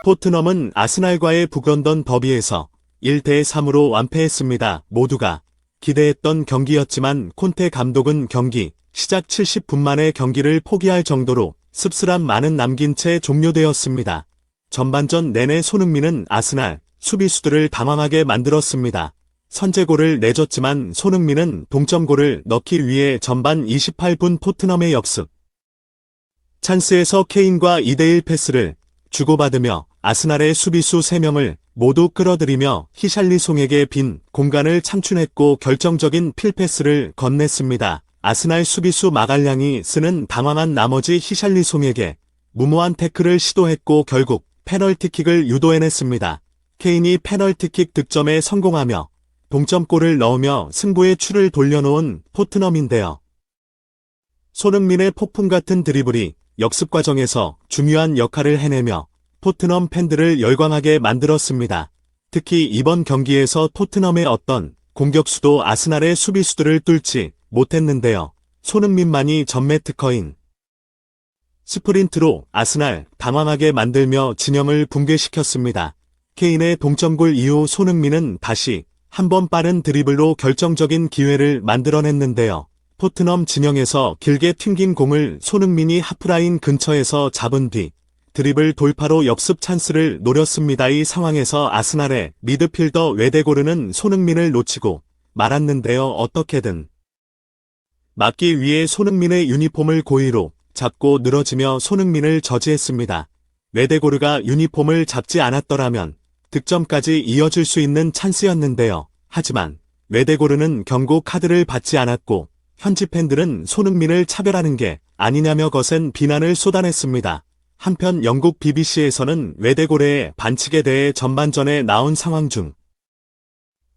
토트넘은 아스날과의 북런던 더비에서 1대3으로 완패했습니다. 모두가 기대했던 경기였지만 콘테 감독은 경기 시작 70분 만에 경기를 포기할 정도로 씁쓸한 많은 남긴 채 종료되었습니다. 전반전 내내 손흥민은 아스날 수비수들을 당황하게 만들었습니다. 선제골을 내줬지만 손흥민은 동점골을 넣기 위해 전반 28분 토트넘의 역습 찬스에서 케인과 2대1 패스를 주고받으며 아스날의 수비수 3명을 모두 끌어들이며 히샬리송에게 빈 공간을 창출했고 결정적인 필패스를 건넸습니다. 아스날 수비수 마갈량이 쓰는 당황한 나머지 히샬리송에게 무모한 태클을 시도했고 결국 페널티킥을 유도해냈습니다. 케인이 페널티킥 득점에 성공하며 동점골을 넣으며 승부의 추를 돌려놓은 토트넘인데요. 손흥민의 폭풍 같은 드리블이 역습 과정에서 중요한 역할을 해내며 토트넘 팬들을 열광하게 만들었습니다. 특히 이번 경기에서 토트넘의 어떤 공격수도 아스날의 수비수들을 뚫지 못했는데요. 손흥민만이 전매 특허인 스프린트로 아스날 당황하게 만들며 진영을 붕괴시켰습니다. 케인의 동점골 이후 손흥민은 다시 한번 빠른 드리블로 결정적인 기회를 만들어냈는데요. 토트넘 진영에서 길게 튕긴 공을 손흥민이 하프라인 근처에서 잡은 뒤 드리블 돌파로 역습 찬스를 노렸습니다. 이 상황에서 아스날의 미드필더 웨데고르는 손흥민을 놓치고 말았는데요. 어떻게든 막기 위해 손흥민의 유니폼을 고의로 잡고 늘어지며 손흥민을 저지했습니다. 웨데고르가 유니폼을 잡지 않았더라면 득점까지 이어질 수 있는 찬스였는데요. 하지만 웨데고르는 경고 카드를 받지 않았고 현지 팬들은 손흥민을 차별하는 게 아니냐며 거센 비난을 쏟아냈습니다. 한편 영국 BBC에서는 웨데고르의 반칙에 대해 전반전에 나온 상황 중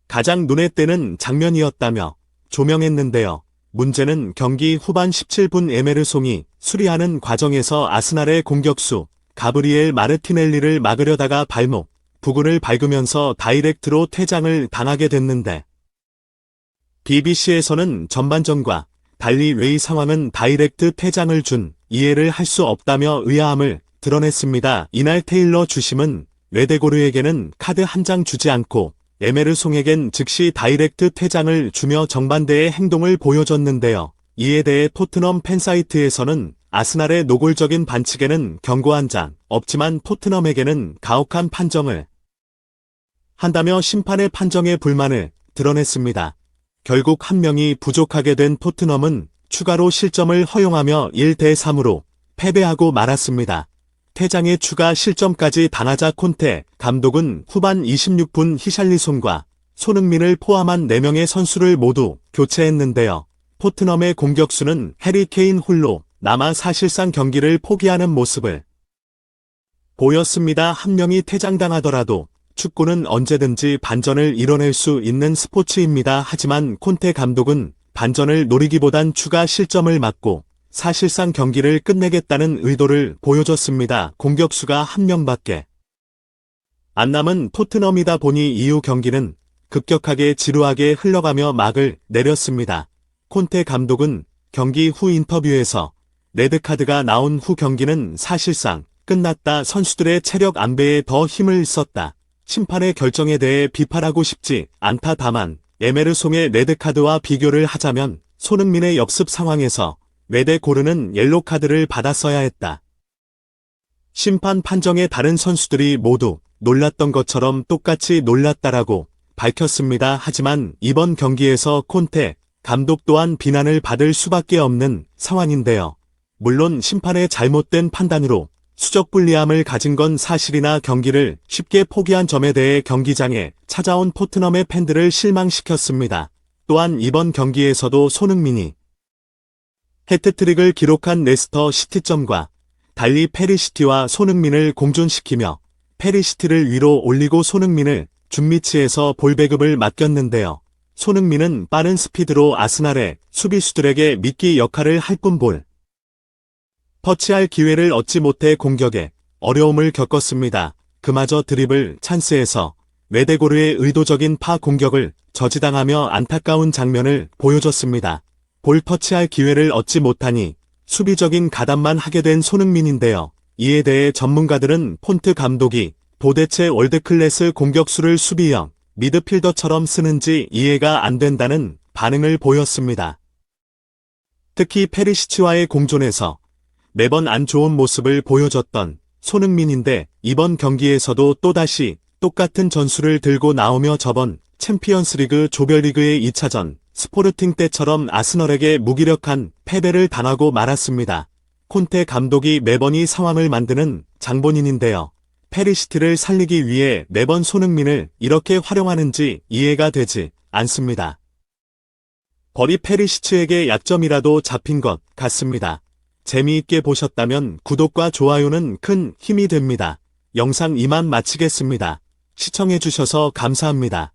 가장 눈에 띄는 장면이었다며 조명했는데요. 문제는 경기 후반 17분 에메르송이 수리하는 과정에서 아스날의 공격수 가브리엘 마르티넬리를 막으려다가 발목 부근을 밟으면서 다이렉트로 퇴장을 당하게 됐는데 BBC에서는 전반전과 달리 왜 이 상황은 다이렉트 퇴장을 준 이해를 할 수 없다며 의아함을 드러냈습니다. 이날 테일러 주심은 웨데고르에게는 카드 한 장 주지 않고 에메르송에겐 즉시 다이렉트 퇴장을 주며 정반대의 행동을 보여줬는데요. 이에 대해 토트넘 팬사이트에서는 아스날의 노골적인 반칙에는 경고 한 장 없지만 토트넘에게는 가혹한 판정을 한다며 심판의 판정에 불만을 드러냈습니다. 결국 한 명이 부족하게 된 토트넘은 추가로 실점을 허용하며 1대3으로 패배하고 말았습니다. 퇴장의 추가 실점까지 당하자 콘테 감독은 후반 26분 히샬리송과 손흥민을 포함한 4명의 선수를 모두 교체했는데요. 토트넘의 공격수는 해리 케인 홀로 남아 사실상 경기를 포기하는 모습을 보였습니다. 한 명이 퇴장당하더라도 축구는 언제든지 반전을 이뤄낼 수 있는 스포츠입니다. 하지만 콘테 감독은 반전을 노리기보단 추가 실점을 막고 사실상 경기를 끝내겠다는 의도를 보여줬습니다. 공격수가 한 명밖에 안 남은 토트넘이다 보니 이후 경기는 급격하게 지루하게 흘러가며 막을 내렸습니다. 콘테 감독은 경기 후 인터뷰에서 레드카드가 나온 후 경기는 사실상 끝났다. 선수들의 체력 안배에 더 힘을 썼다. 심판의 결정에 대해 비판하고 싶지 않다. 다만 에메르송의 레드카드와 비교를 하자면 손흥민의 역습 상황에서 웨데고르는 옐로카드를 받았어야 했다. 심판 판정에 다른 선수들이 모두 놀랐던 것처럼 똑같이 놀랐다라고 밝혔습니다. 하지만 이번 경기에서 콘테 감독 또한 비난을 받을 수밖에 없는 상황인데요. 물론 심판의 잘못된 판단으로 수적 불리함을 가진 건 사실이나 경기를 쉽게 포기한 점에 대해 경기장에 찾아온 토트넘의 팬들을 실망시켰습니다. 또한 이번 경기에서도 손흥민이 해트트릭을 기록한 레스터 시티점과 달리 페리시티와 손흥민을 공존시키며 페리시티를 위로 올리고 손흥민을 중위치에서 볼 배급을 맡겼는데요. 손흥민은 빠른 스피드로 아스날의 수비수들에게 미끼 역할을 할 뿐 볼 터치할 기회를 얻지 못해 공격에 어려움을 겪었습니다. 그마저 드리블 찬스에서 웨데고르의 의도적인 파 공격을 저지당하며 안타까운 장면을 보여줬습니다. 볼 터치할 기회를 얻지 못하니 수비적인 가담만 하게 된 손흥민인데요. 이에 대해 전문가들은 폰트 감독이 도대체 월드클래스 공격수를 수비형, 미드필더처럼 쓰는지 이해가 안 된다는 반응을 보였습니다. 특히 페리시치와의 공존에서 매번 안 좋은 모습을 보여줬던 손흥민인데 이번 경기에서도 또다시 똑같은 전술을 들고 나오며 저번 챔피언스리그 조별리그의 2차전 스포르팅 때처럼 아스널에게 무기력한 패배를 당하고 말았습니다. 콘테 감독이 매번 이 상황을 만드는 장본인인데요. 페리시티를 살리기 위해 매번 손흥민을 이렇게 활용하는지 이해가 되지 않습니다. 거리 페리시치에게 약점이라도 잡힌 것 같습니다. 재미있게 보셨다면 구독과 좋아요는 큰 힘이 됩니다. 영상 이만 마치겠습니다. 시청해주셔서 감사합니다.